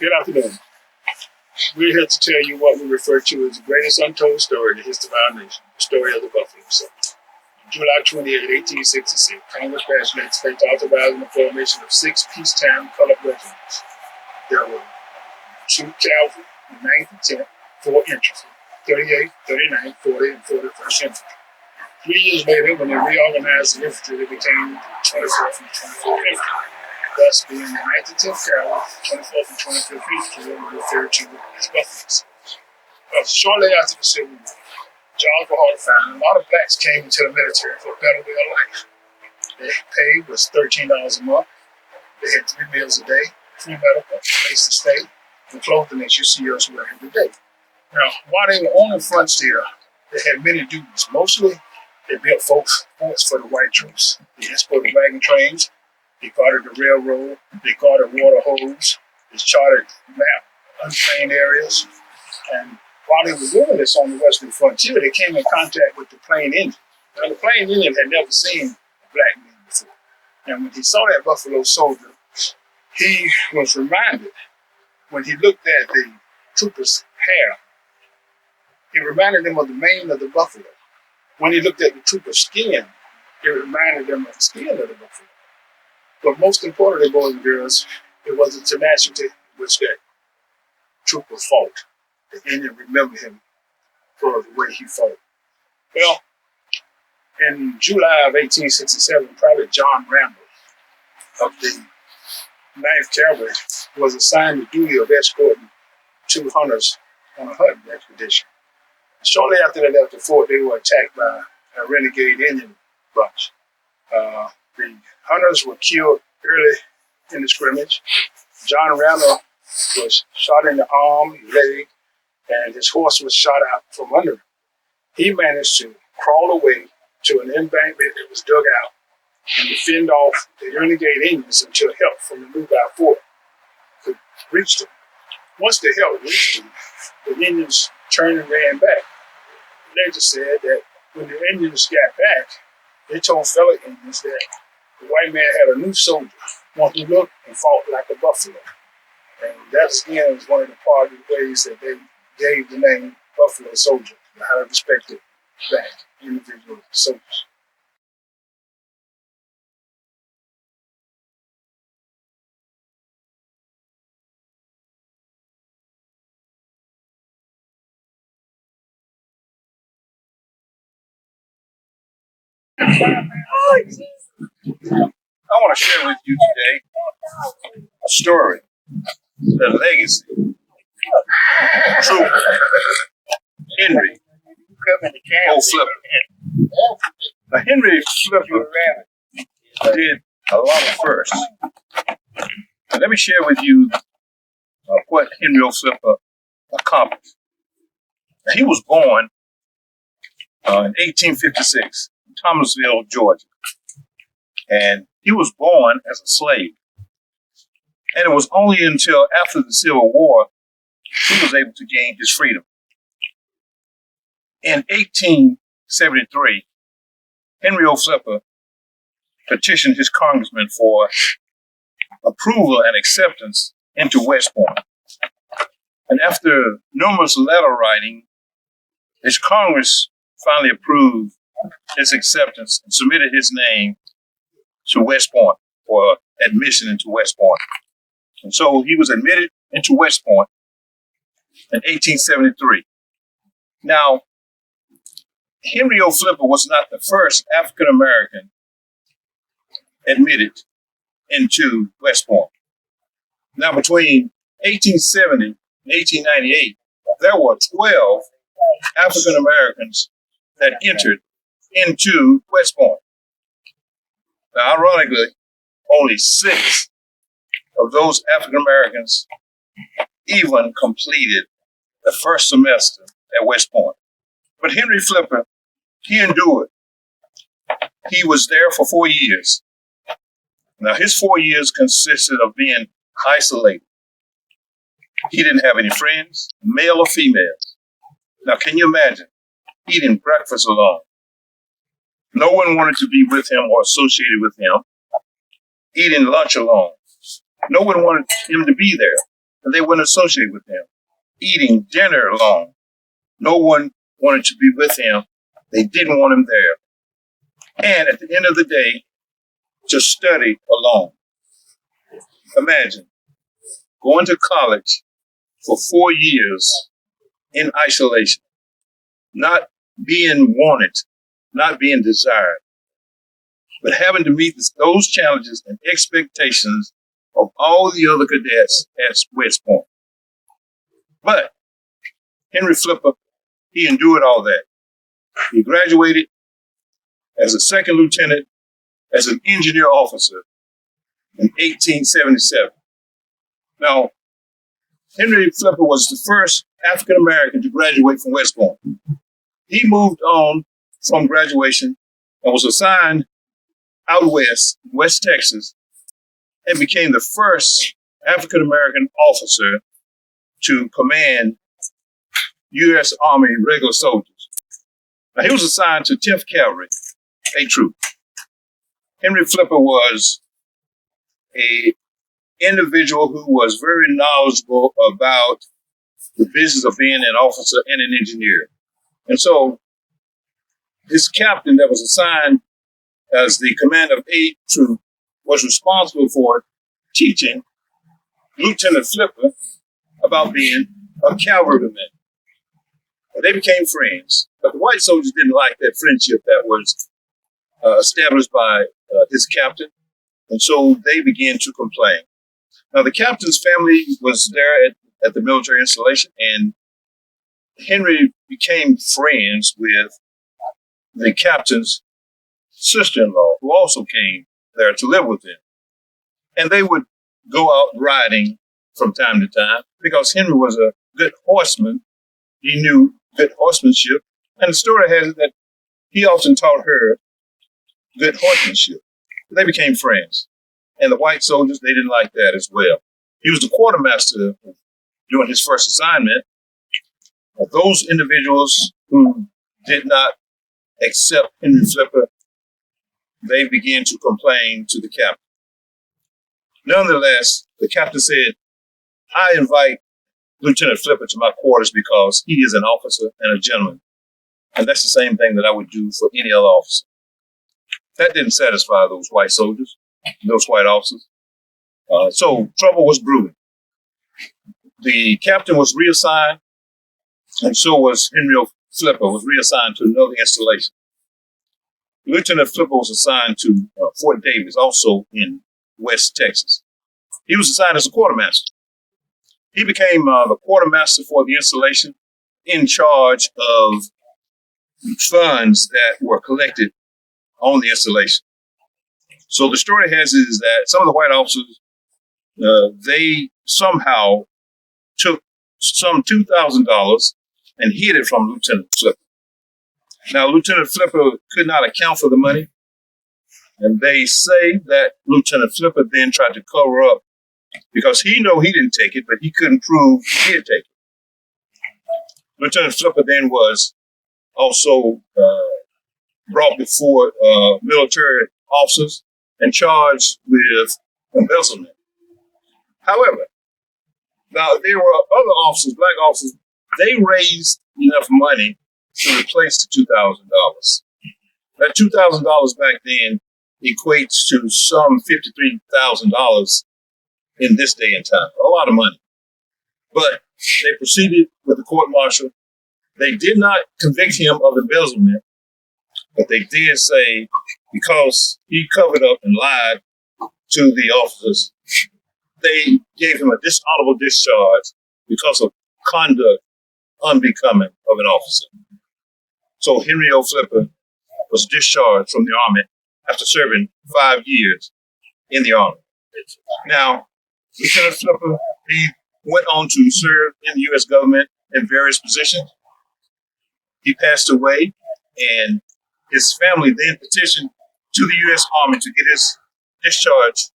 Good afternoon. We're here to tell you what we refer to as the greatest untold story in the history of our nation, the story of the Buffalo Soldier. On July 28, 1866, Congress passed legislation authorizing the formation of 6 peacetime colored regiments. There were 2 cavalry, 9th and 10th, 4 infantry, 38th, 39th, 40, and 41st infantry. 3 years later, when they reorganized the infantry, they became 24th and 24th infantry. Thus, being the 9th and 10th Cavalry, 24th and 25th Infantry were referred to as Buffalo. Shortly after the Civil War, jobs were hard to find. A lot of blacks came into the military for a better way of life. Their pay was $13 a month. They had 3 meals a day, free medical, place to stay, and clothing that you see us wear every day. Now, while they were on the frontier, they had many duties. Mostly, they built forts for the white troops. They escorted wagon trains. They guarded the railroad. They guarded water holes. They charted map untrained areas. And while they were doing this on the western frontier, they came in contact with the Plain Indian. Now, the Plain Indian had never seen a black man before. And when he saw that Buffalo Soldier, he was reminded, when he looked at the trooper's hair, it reminded him of the mane of the buffalo. When he looked at the trooper's skin, it reminded him of the skin of the buffalo. But most importantly, boys and girls, it was the tenacity which that trooper fought. The Indian remembered him for the way he fought. Well, in July of 1867, Private John Randall of the 9th Cavalry was assigned the duty of escorting 2 hunters on a hunting expedition. Shortly after they left the fort, they were attacked by a renegade Indian bunch. The hunters were killed early in the scrimmage. John Randall was shot in the arm, leg, and his horse was shot out from under him. He managed to crawl away to an embankment that was dug out and to fend off the renegade Indians until help from the Lookout Fort could reach them. Once the help reached them, the Indians turned and ran back. The legend said that when the Indians got back, they told fellow Indians that the white man had a new soldier, one who looked and fought like a buffalo. And that, again, was one of the part of the ways that they gave the name Buffalo Soldier, the highly respected black individual soldiers. I want to share with you today a story, the legacy, trooper Henry Flipper. Now, Henry Flipper did a lot of firsts. Now, let me share with you what Henry Flipper accomplished. Now, he was born in 1856 in Thomasville, Georgia. And he was born as a slave. And it was only until after the Civil War he was able to gain his freedom. In 1873, Henry Flipper petitioned his congressman for approval and acceptance into West Point. And after numerous letter writing, his Congress finally approved his acceptance and submitted his name to West Point for admission into West Point. And so he was admitted into West Point in 1873. Now, Henry Flipper was not the first African American admitted into West Point. Now, between 1870 and 1898, there were 12 African Americans that entered into West Point. Now, ironically, only 6 of those African Americans even completed the first semester at West Point. But Henry Flipper, he endured. He was there for 4 years. Now, his 4 years consisted of being isolated. He didn't have any friends, male or female. Now, can you imagine eating breakfast alone? No one wanted to be with him or associated with him. Eating lunch alone. No one wanted him to be there. and they wouldn't associate with him. Eating dinner alone. No one wanted to be with him. They didn't want him there. And at the end of the day, just study alone. Imagine going to college for 4 years in isolation, not being wanted, not being desired, but having to meet those challenges and expectations of all the other cadets at West Point. But Henry Flipper, he endured all that. He graduated as a second lieutenant, as an engineer officer in 1877. Now, Henry Flipper was the first African American to graduate from West Point. He moved on from graduation and was assigned out west, West Texas, and became the first African American officer to command U.S. Army regular soldiers. Now, he was assigned to 10th Cavalry, a troop. Henry Flipper was an individual who was very knowledgeable about the business of being an officer and an engineer. And so this captain that was assigned as the commander of A Troop was responsible for teaching Lieutenant Flipper about being a cavalryman. They became friends, but the white soldiers didn't like that friendship that was established by his captain, and so they began to complain. Now, the captain's family was there at the military installation, and Henry became friends with the captain's sister-in-law, who also came there to live with him. And they would go out riding from time to time because Henry was a good horseman. He knew good horsemanship. And the story has it that he often taught her good horsemanship. They became friends. And the white soldiers, they didn't like that as well. He was the quartermaster during his first assignment. Those individuals who did not accept Henry Flipper, they began to complain to the captain. Nonetheless, the captain said, I invite Lieutenant Flipper to my quarters because he is an officer and a gentleman. And that's the same thing that I would do for any other officer. That didn't satisfy those white soldiers, those white officers. So trouble was brewing. The captain was reassigned, and so was Henry Flipper, was reassigned to another installation. Lieutenant Flipper was assigned to Fort Davis, also in West Texas. He was assigned as a quartermaster. He became the quartermaster for the installation, in charge of funds that were collected on the installation. So the story has it is that some of the white officers, they somehow took some $2,000 and hid it from Lieutenant Flipper. Now, Lieutenant Flipper could not account for the money, and they say that Lieutenant Flipper then tried to cover up because he knew he didn't take it, but he couldn't prove he did take it. Lieutenant Flipper then was also brought before military officers and charged with embezzlement. However, now there were other officers, black officers, they raised enough money to replace the $2,000. That $2,000 back then equates to some $53,000 in this day and time. A lot of money. But they proceeded with the court-martial. They did not convict him of embezzlement, but they did say because he covered up and lied to the officers, they gave him a dishonorable discharge because of conduct unbecoming of an officer. So Henry O. Flipper was discharged from the Army after serving 5 years in the Army. Now, Lieutenant Flipper, he went on to serve in the U.S. government in various positions. He passed away, and his family then petitioned to the U.S. Army to get his discharge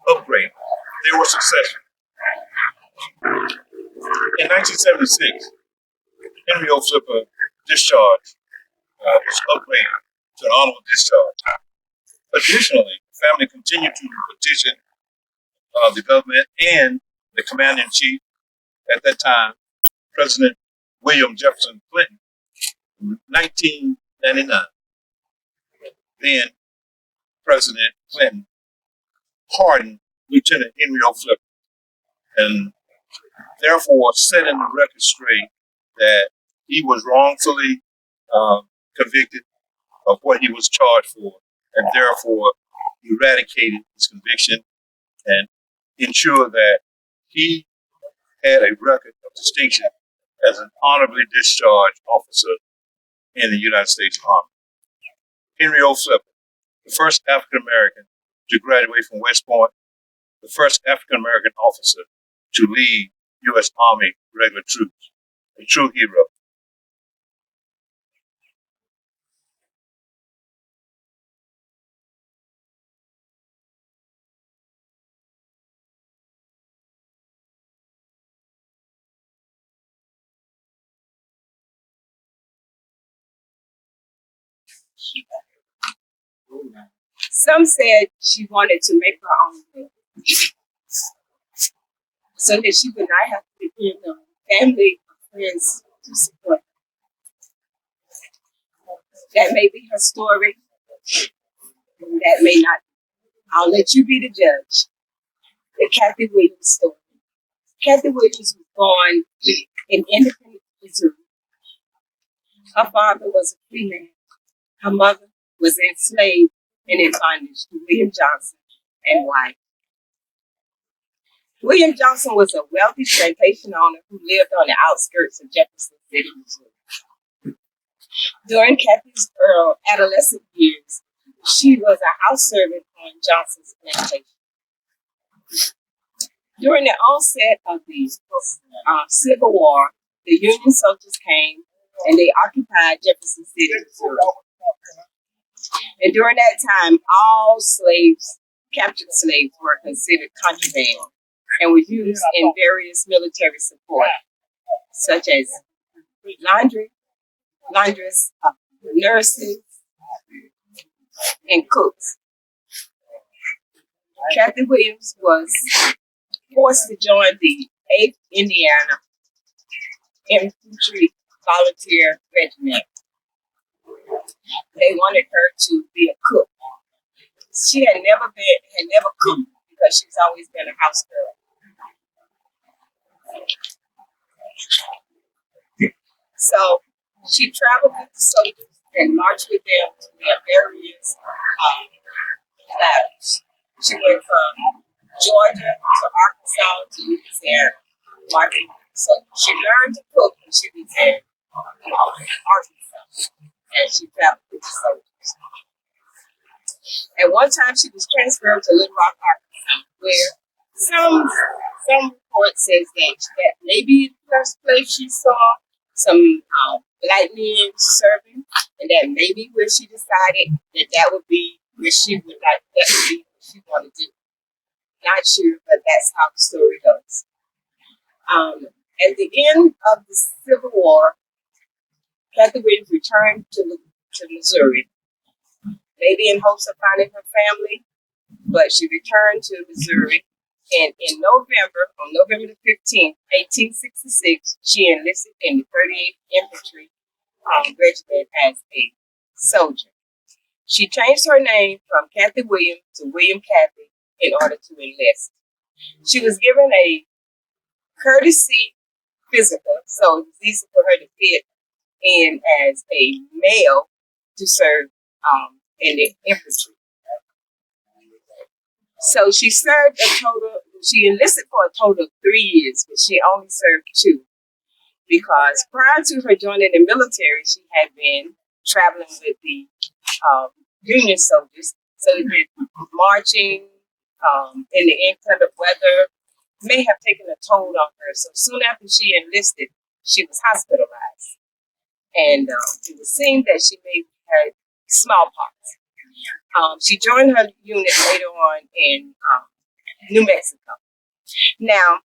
upgraded. They were successful. In 1976, Henry O. Flipper discharge was upgraded to an honorable discharge. Additionally, the family continued to petition the government and the commander-in-chief at that time, President William Jefferson Clinton, in 1999. Then President Clinton pardoned Lieutenant Henry O. Flipper, and therefore setting the record straight that he was wrongfully convicted of what he was charged for, and therefore eradicated his conviction and ensured that he had a record of distinction as an honorably discharged officer in the United States Army. Henry O. Flipper, the first African American to graduate from West Point, the first African American officer to lead U.S. Army regular troops, a true hero. Some said she wanted to make her own way so that she would not have to depend on family or friends to support her. That may be her story, and that may not. I'll let you be the judge. The Kathy Williams story. Kathy Williams was born in Independence, Missouri. Her father was a free man. Her mother was enslaved and in bondage to William Johnson and wife. William Johnson was a wealthy plantation owner who lived on the outskirts of Jefferson City, Missouri. During Kathy's adolescent years, she was a house servant on Johnson's plantation. During the onset of the Civil War, the Union soldiers came and they occupied Jefferson City, Missouri. And during that time, all slaves, captured slaves, were considered contraband and were used in various military support, such as laundress, nurses, and cooks. Kathy Williams was forced to join the 8th Indiana Infantry Volunteer Regiment. They wanted her to be a cook. She had never cooked because she's always been a house girl. So she traveled with the soldiers and marched with them to their various battles. She went from Georgia to Arkansas to Louisiana, marching. So she learned to cook when she was in Arkansas, and she traveled with the soldiers. At one time, she was transferred to Little Rock, Arkansas, where some report says that maybe the first place she saw some black men serving, and that maybe where she decided that would be where she would like, that would be what she wanted to do. Not sure, but that's how the story goes. At the end of the Civil War, Kathy Williams returned to Missouri, maybe in hopes of finding her family, but she returned to Missouri, and on November the 15th, 1866, she enlisted in the 38th Infantry Regiment as a soldier. She changed her name from Kathy Williams to William Kathy in order to enlist. She was given a courtesy physical, so it was easy for her to fit in as a male to serve in the infantry. So she enlisted for a total of 3 years, but she only served 2. Because prior to her joining the military, she had been traveling with the Union soldiers. So marching in the inclement weather may have taken a toll on her. So soon after she enlisted, she was hospitalized. And it was seen that she may have had smallpox. She joined her unit later on in New Mexico. Now,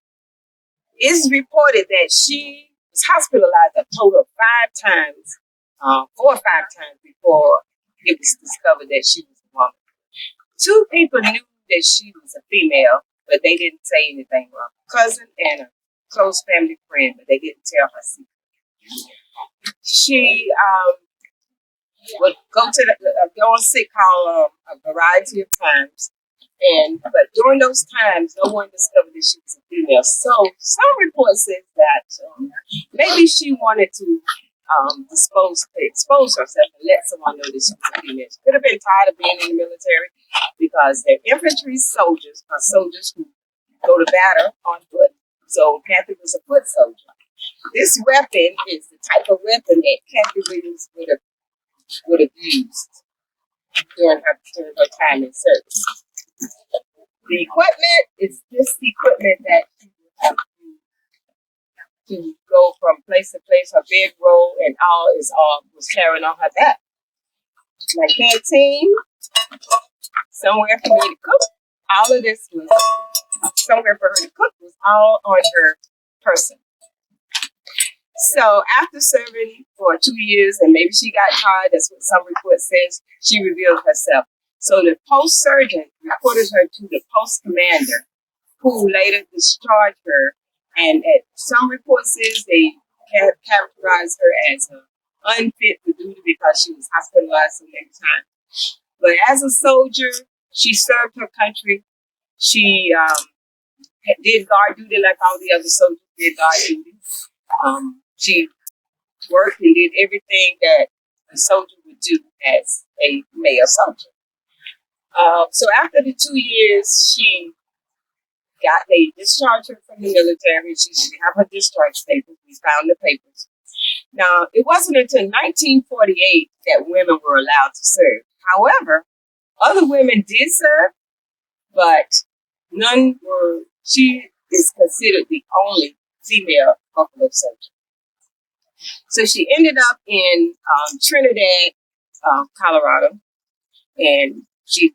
it's reported that she was hospitalized a total of 5 times, 4 or 5 times before it was discovered that she was a woman. 2 people knew that she was a female, but they didn't say anything wrong. Cousin and a close family friend, but they didn't tell her secret. She would go on sick call a variety of times, but during those times, no one discovered that she was a female. So some reports says that maybe she wanted to expose herself and let someone know that she was a female. She could have been tired of being in the military because they're infantry soldiers are soldiers who go to battle on foot. So Kathy was a foot soldier. This weapon is the type of weapon that Kathy Williams would have used during her time in service. The equipment is this equipment that she would have to go from place to place. Her bedroll and all was carrying on her back. My canteen, somewhere for me to cook. All of this was somewhere for her to cook. Was all on her person. So after serving for 2 years, and maybe she got tired, that's what some report says, she revealed herself. So the post surgeon reported her to the post commander, who later discharged her. And some reports says they characterized her as unfit for duty because she was hospitalized so many times. But as a soldier, she served her country. She did guard duty like all the other soldiers did guard duty. She worked and did everything that a soldier would do as a male soldier. So after the 2 years, they discharged her from the military. She didn't have her discharge papers. We found the papers. Now, it wasn't until 1948 that women were allowed to serve. However, other women did serve, but none were. She is considered the only female Buffalo soldier. So she ended up in Trinidad, Colorado, and she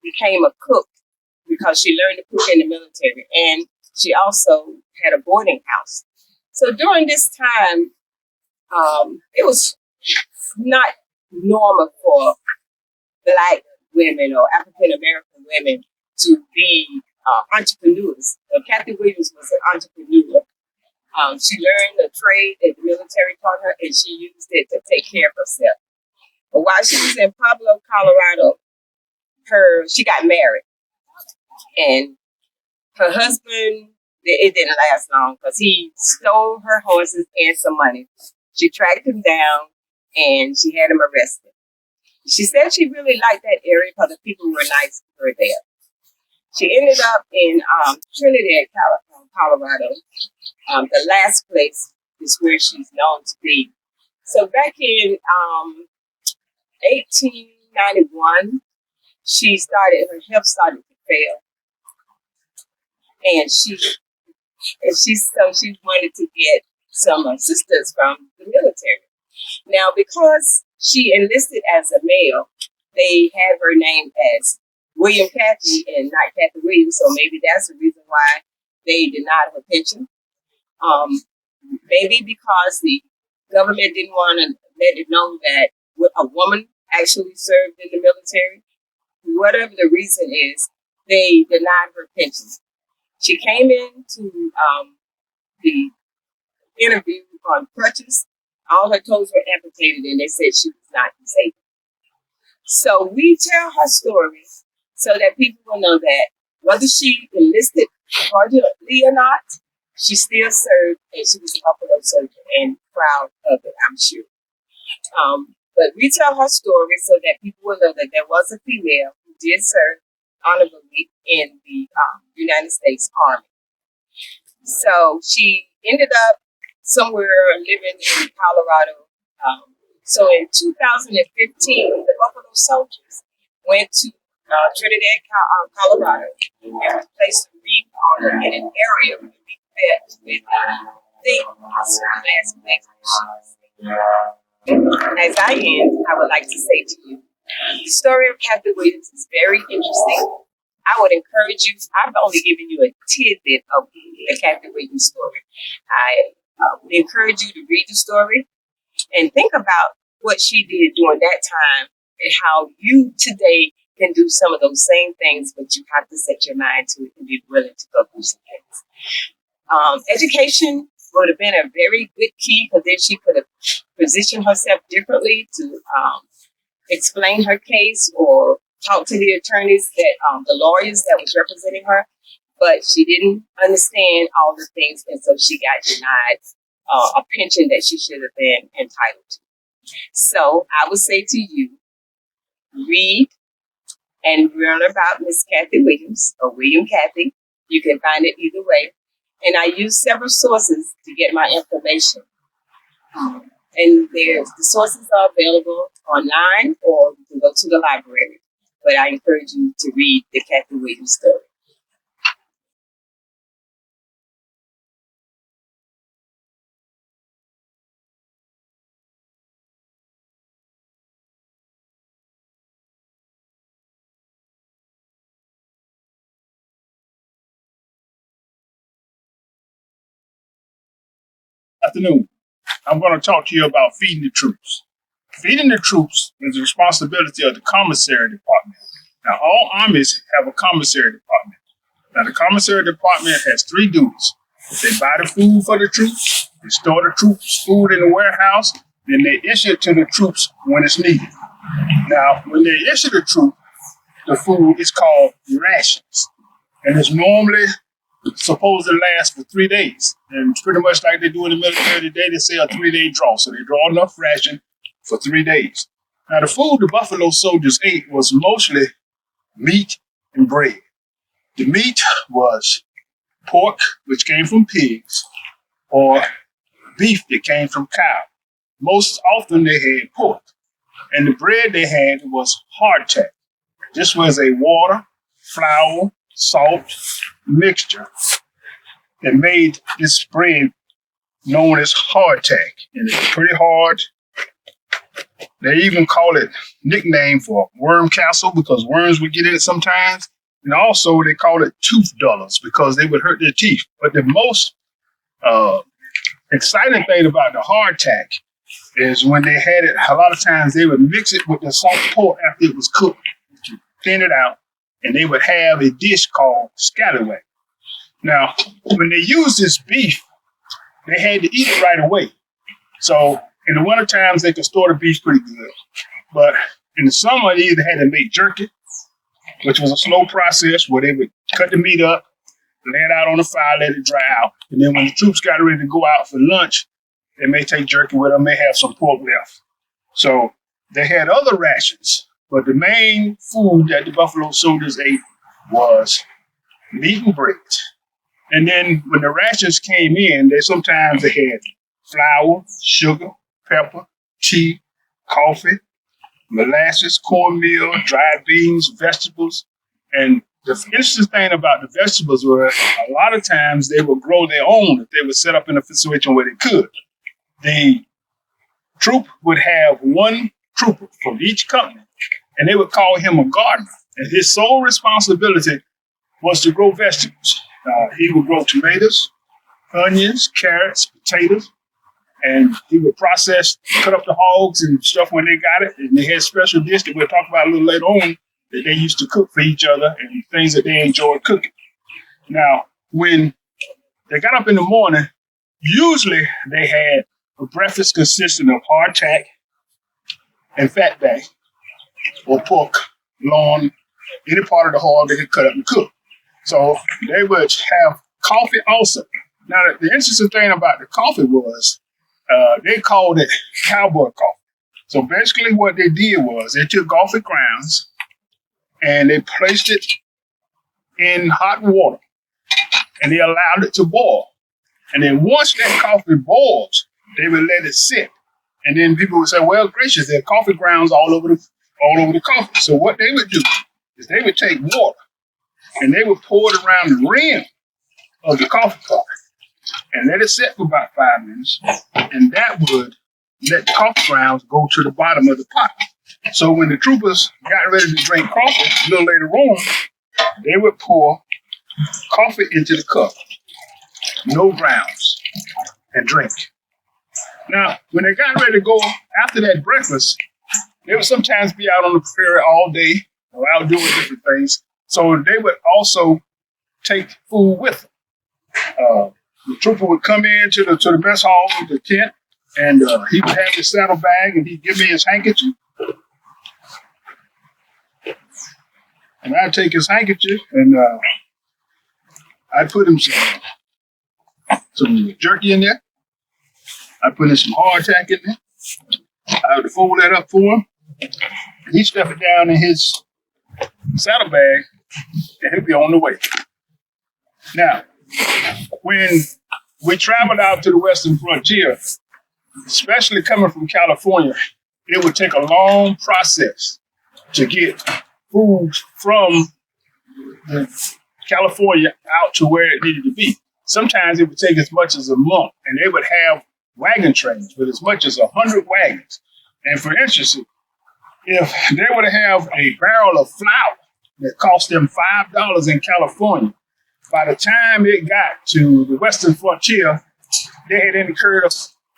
became a cook because she learned to cook in the military, and she also had a boarding house. So during this time, it was not normal for Black women or African American women to be entrepreneurs. So Kathy Williams was an entrepreneur. She learned a trade that the military taught her, and she used it to take care of herself. But while she was in Pueblo, Colorado, she got married, and her husband, it didn't last long because he stole her horses and some money. She tracked him down, and she had him arrested. She said she really liked that area because the people were nice to her there. She ended up in Trinidad, Colorado. The last place is where she's known to be. So back in 1891, her health started to fail. And she wanted to get some assistance from the military. Now, because she enlisted as a male, they had her named as William Kathy and not Kathy Williams, so maybe that's the reason why they denied her pension. Maybe because the government didn't want to let it know that a woman actually served in the military. Whatever the reason is, they denied her pension. She came into the interview on crutches. All her toes were amputated, and they said she was not disabled. So we tell her story so that people will know that whether she enlisted fraudulently or not, she still served, and she was a Buffalo soldier and proud of it, I'm sure. But we tell her story so that people will know that there was a female who did serve honorably in the United States Army. So she ended up somewhere living in Colorado. So in 2015, the Buffalo Soldiers went to Trinidad, Colorado, and placed a wreath on her in an area where we met with last place. As I end, I would like to say to you, the story of Kathy Williams is very interesting. I would encourage you, I've only given you a tidbit of the Kathy Williams story. I would encourage you to read the story and think about what she did during that time and how you today can do some of those same things, but you have to set your mind to it and be willing to go through some things. Education would have been a very good key, because then she could have positioned herself differently to explain her case or talk to the attorneys the lawyers that was representing her. But she didn't understand all the things, and so she got denied a pension that she should have been entitled to. So I would say to you, read and learn about Miss Kathy Williams, or William Kathy. You can find it either way. And I use several sources to get my information. And the sources are available online, or you can go to the library. But I encourage you to read the Kathy Williams story. Afternoon. I'm going to talk to you about feeding the troops. Feeding the troops is the responsibility of the commissary department. Now, all armies have a commissary department. Now, the commissary department has 3 duties. They buy the food for the troops, they store the troops' food in the warehouse, then they issue it to the troops when it's needed. Now, when they issue the troop, the food is called rations, and it's normally supposed to last for 3 days. And pretty much like they do in the military today, they say a 3-day draw. So they draw enough ration for 3 days. Now, the food the Buffalo soldiers ate was mostly meat and bread. The meat was pork, which came from pigs, or beef that came from cow. Most often they had pork. And the bread they had was hardtack. This was a water, flour, salt mixture that made this bread known as hardtack. And it's pretty hard. They even call it nickname for worm castle because worms would get in it sometimes. And also they call it tooth dullers because they would hurt their teeth. But the most exciting thing about the hardtack is when they had it, a lot of times they would mix it with the salt pork after it was cooked, thin it out, and they would have a dish called scallywag. Now, when they used this beef, they had to eat it right away. So in the winter times, they could store the beef pretty good. But in the summer, they either had to make jerky, which was a slow process where they would cut the meat up, lay it out on the fire, let it dry out. And then when the troops got ready to go out for lunch, they may take jerky with them, may have some pork left. So they had other rations, but the main food that the Buffalo soldiers ate was meat and bread. And then when the rations came in, sometimes they had flour, sugar, pepper, tea, coffee, molasses, cornmeal, dried beans, vegetables. And the interesting thing about the vegetables was a lot of times they would grow their own if they were set up in a situation where they could. The troop would have one trooper from each company, and they would call him a gardener. And his sole responsibility was to grow vegetables. He would grow tomatoes, onions, carrots, potatoes, and he would cut up the hogs and stuff when they got it. And they had special dishes that we'll talk about a little later on that they used to cook for each other and things that they enjoyed cooking. Now, when they got up in the morning, usually they had a breakfast consisting of hardtack and fatback, or pork, loin, any part of the hog they could cut up and cook. So they would have coffee also. Now, the interesting thing about the coffee was they called it cowboy coffee. So basically what they did was they took coffee grounds and they placed it in hot water and they allowed it to boil. And then once that coffee boiled, they would let it sit. And then people would say, well, gracious, there are coffee grounds all over the coffee. So what they would do is they would take water and they would pour it around the rim of the coffee pot and let it sit for about 5 minutes. And that would let the coffee grounds go to the bottom of the pot. So when the troopers got ready to drink coffee a little later on, they would pour coffee into the cup, no grounds, and drink. Now, when they got ready to go after that breakfast, they would sometimes be out on the prairie all day or out doing different things. So they would also take food with them. The trooper would come into the mess hall, the tent, and he would have his saddle bag, and he'd give me his handkerchief. And I'd take his handkerchief, and I'd put him some jerky in there. I'd put in some hardtack in there. I would fold that up for him. He'd stuff it down in his saddle bag, and he'd be on the way. Now, when we traveled out to the western frontier, especially coming from California, it would take a long process to get food from California out to where it needed to be. Sometimes it would take as much as a month, and they would have wagon trains with as much as 100 wagons. And for instance, if they were to have a barrel of flour that cost them $5 in California, by the time it got to the western frontier, they had incurred a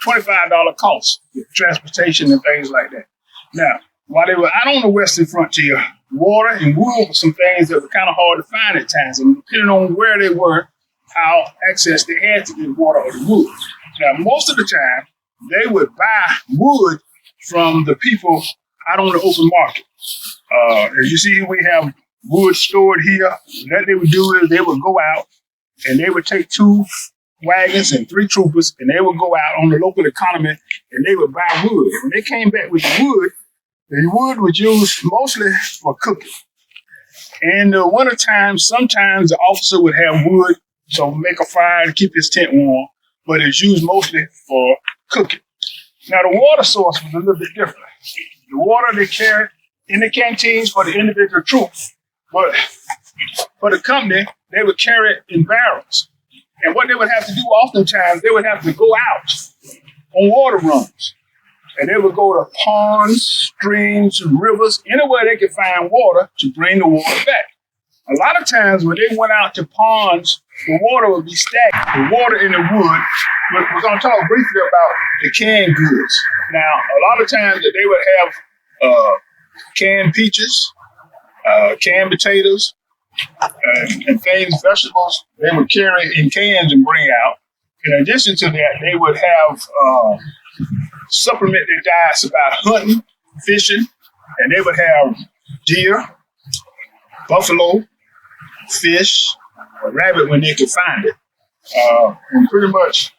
$25 cost with transportation and things like that. Now, while they were out on the western frontier, water and wood were some things that were kind of hard to find at times. And depending on where they were, how access they had to the water or the wood. Now, most of the time, they would buy wood from the people out on the open market. As you see, we have wood stored here. What they would do is they would go out and they would take 2 wagons and 3 troopers, and they would go out on the local economy and they would buy wood. And when they came back with the wood was used mostly for cooking. In the wintertime, sometimes the officer would have wood to make a fire to keep his tent warm, but it's used mostly for cooking. Now, the water source was a little bit different. The water they carried in the canteens for the individual troops, but for the company, they would carry it in barrels. And what they would have to do oftentimes, they would have to go out on water runs. And they would go to ponds, streams, rivers, anywhere they could find water to bring the water back. A lot of times when they went out to ponds, the water would be stagnant. The water in the wood. We're going to talk briefly about the canned goods. Now, a lot of times that they would have canned peaches, canned potatoes, and things, vegetables, they would carry in cans and bring out. In addition to that, they would have supplement their diets about hunting, fishing, and they would have deer, buffalo, fish, or rabbit when they could find it. And pretty much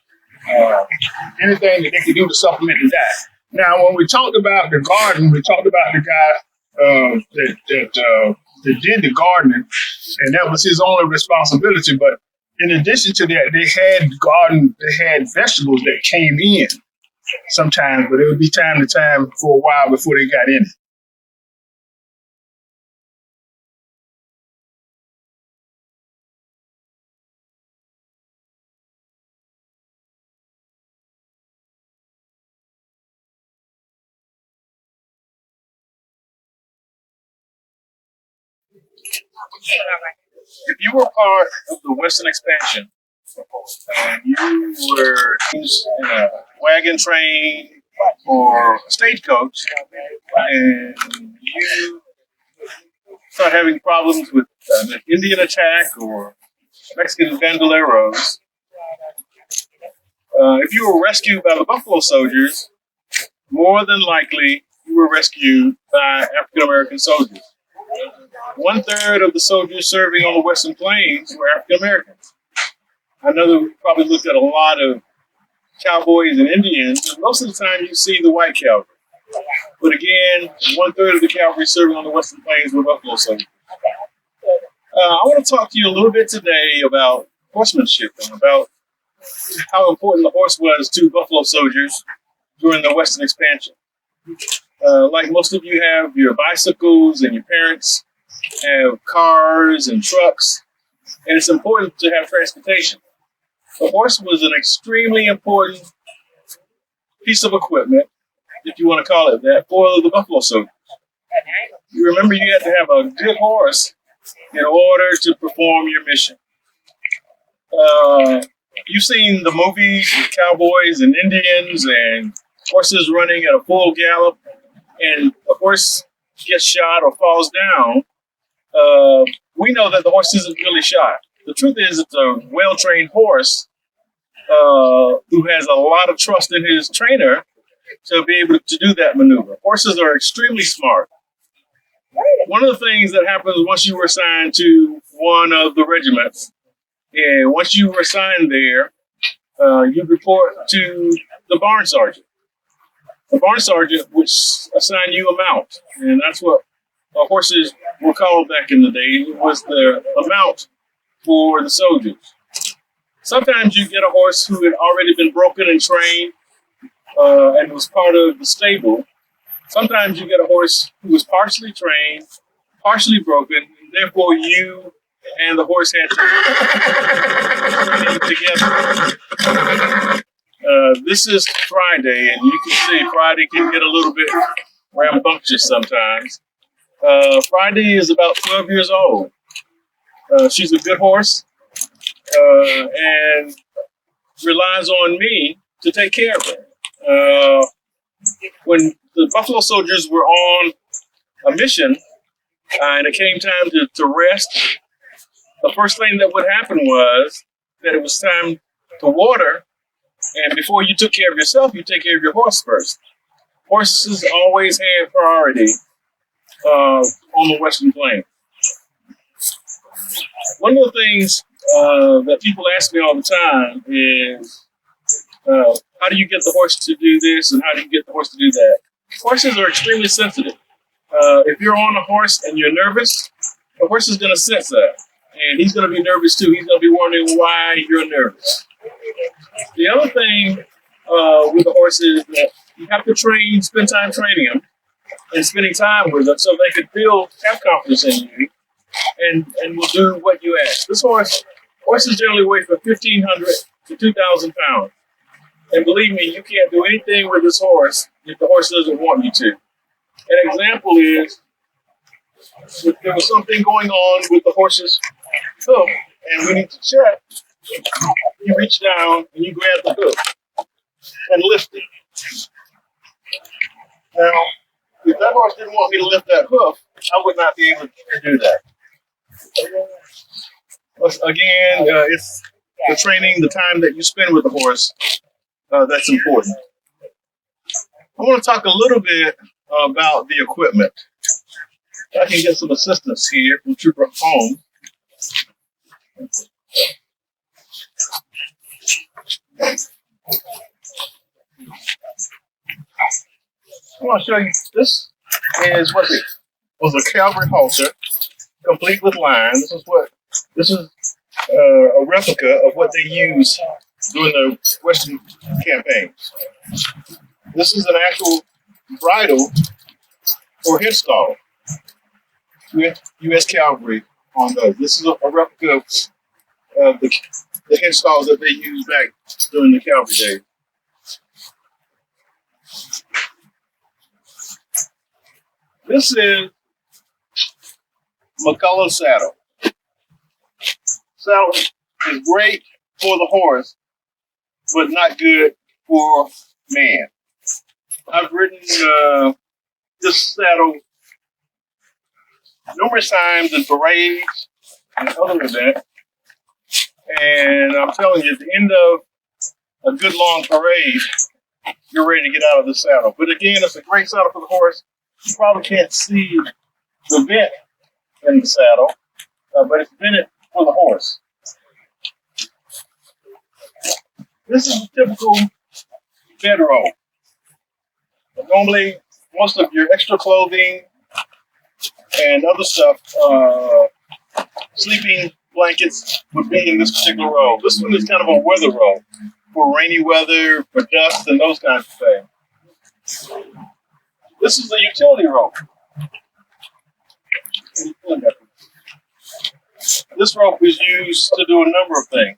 anything that they could do to supplement the diet. Now, when we talked about the garden, we talked about the guy that did the gardening, and that was his only responsibility. But in addition to that, they had vegetables that came in sometimes, but it would be time to time for a while before they got in it. If you were part of the Western expansion and you were in a wagon train or a stagecoach and you start having problems with an Indian attack or Mexican bandoleros, if you were rescued by the Buffalo Soldiers, more than likely you were rescued by African American soldiers. 1/3 of the soldiers serving on the Western Plains were African Americans. I know that we probably looked at a lot of cowboys and Indians, and most of the time you see the white cavalry. But again, 1/3 of the cavalry serving on the Western Plains were Buffalo soldiers. I want to talk to you a little bit today about horsemanship and about how important the horse was to Buffalo soldiers during the Western expansion. Like most of you have your bicycles and your parents have cars and trucks, and it's important to have transportation. The horse was an extremely important piece of equipment, if you want to call it that, for the Buffalo Soldiers. You remember you had to have a good horse in order to perform your mission. You've seen the movies with cowboys and Indians and horses running at a full gallop, and a horse gets shot or falls down, we know that the horse isn't really shot. The truth is, it's a well-trained horse who has a lot of trust in his trainer to be able to do that maneuver. Horses are extremely smart. One of the things that happens once you were assigned to one of the regiments, and once you were assigned there, you report to the barn sergeant. The barn sergeant would assign you a mount, and that's what horses were called back in the day. It was the mount for the soldiers. Sometimes you get a horse who had already been broken and trained and was part of the stable. Sometimes you get a horse who was partially trained, partially broken, and therefore you and the horse had to train together. This is Friday, and you can see Friday can get a little bit rambunctious sometimes. Friday is about 12 years old. She's a good horse and relies on me to take care of her. When the Buffalo Soldiers were on a mission and it came time to rest, the first thing that would happen was that it was time to water. And before you took care of yourself, you take care of your horse first. Horses always had priority on the Western Plains. One of the things that people ask me all the time is, how do you get the horse to do this and how do you get the horse to do that? Horses are extremely sensitive. If you're on a horse and you're nervous, the horse is going to sense that. And he's going to be nervous too. He's going to be wondering why you're nervous. The other thing with the horse is that you have to spend time training them and spending time with them so they can have confidence in you and will do what you ask. Horses generally weigh from 1,500 to 2,000 pounds. And believe me, you can't do anything with this horse if the horse doesn't want you to. An example is, if there was something going on with the horse's hoof and we need to check, you reach down and you grab the hoof and lift it. Now, if that horse didn't want me to lift that hoof, I would not be able to do that. Again, it's the training, the time that you spend with the horse, that's important. I want to talk a little bit about the equipment. I can get some assistance here from Trooper Holmes. I want to show you, this is what was a cavalry halter, complete with line. This is a replica of what they used during the Western campaigns. This is an actual bridle or headstall with U.S. cavalry on those. This is a replica of the headstalls that they used back during the cavalry days. This is McCullough's saddle. Saddle is great for the horse, but not good for man. I've ridden this saddle numerous times in parades and other events, and I'm telling you, at the end of a good long parade, you're ready to get out of the saddle. But again, it's a great saddle for the horse. You probably can't see the vent in the saddle, but it's vented for the horse. This is a typical bedroll. Normally, most of your extra clothing and other stuff, sleeping blankets, would be in this particular roll. This one is kind of a weather roll for rainy weather, for dust, and those kinds of things. This is the utility rope. This rope is used to do a number of things.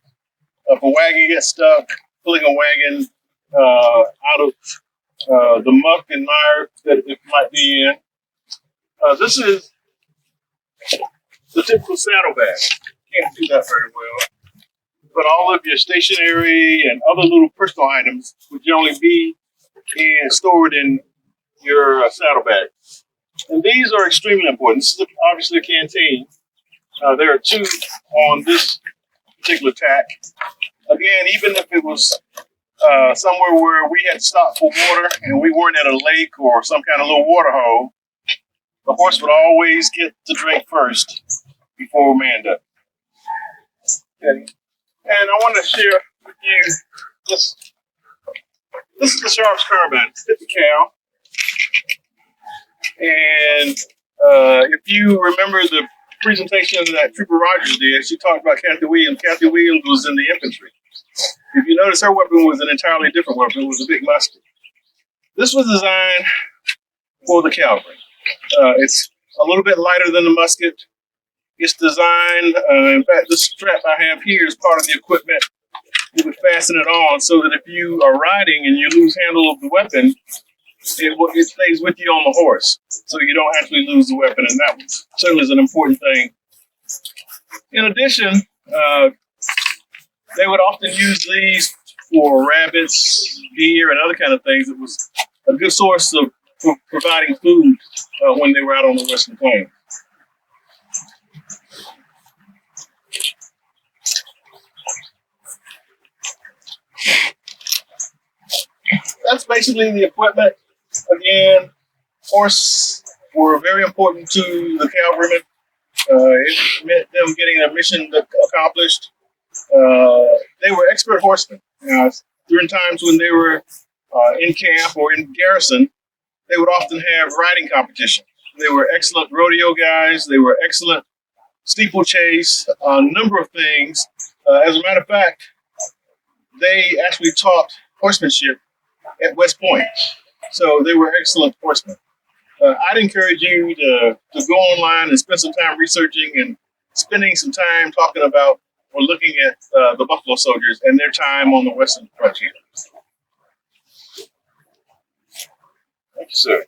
If a wagon gets stuck, pulling a wagon out of the muck and mire that it might be in. This is the typical saddlebag. Can't do that very well. But all of your stationery and other little personal items would generally be stored in your saddlebag. And these are extremely important. This is obviously a canteen. There are two on this particular tack. Again, even if it was somewhere where we had to stop for water and we weren't at a lake or some kind of little water hole, the horse would always get to drink first before man does. Okay. And I want to share with you this. This is the Sharps carbine, 50 cal. And if you remember the presentation that Trooper Rogers did, she talked about Kathy Williams. Kathy Williams was in the infantry. If you notice, her weapon was an entirely different weapon. It was a big musket. This was designed for the cavalry. It's a little bit lighter than the musket. It's designed, in fact, this strap I have here is part of the equipment. You would fasten it on so that if you are riding and you lose handle of the weapon, it stays with you on the horse, so you don't actually lose the weapon, and that certainly is an important thing. In addition, they would often use these for rabbits, deer, and other kind of things. It was a good source of providing food when they were out on the Western Plains. That's basically the equipment. Again, horses were very important to the cavalrymen. It meant them getting their mission accomplished. They were expert horsemen. During times when they were in camp or in garrison, they would often have riding competition. They were excellent rodeo guys. They were excellent steeplechase, a number of things. As a matter of fact, they actually taught horsemanship at West Point. So they were excellent horsemen. I'd encourage you to go online and spend some time researching and spending some time talking about or looking at the Buffalo Soldiers and their time on the Western frontier. Thank you, sir.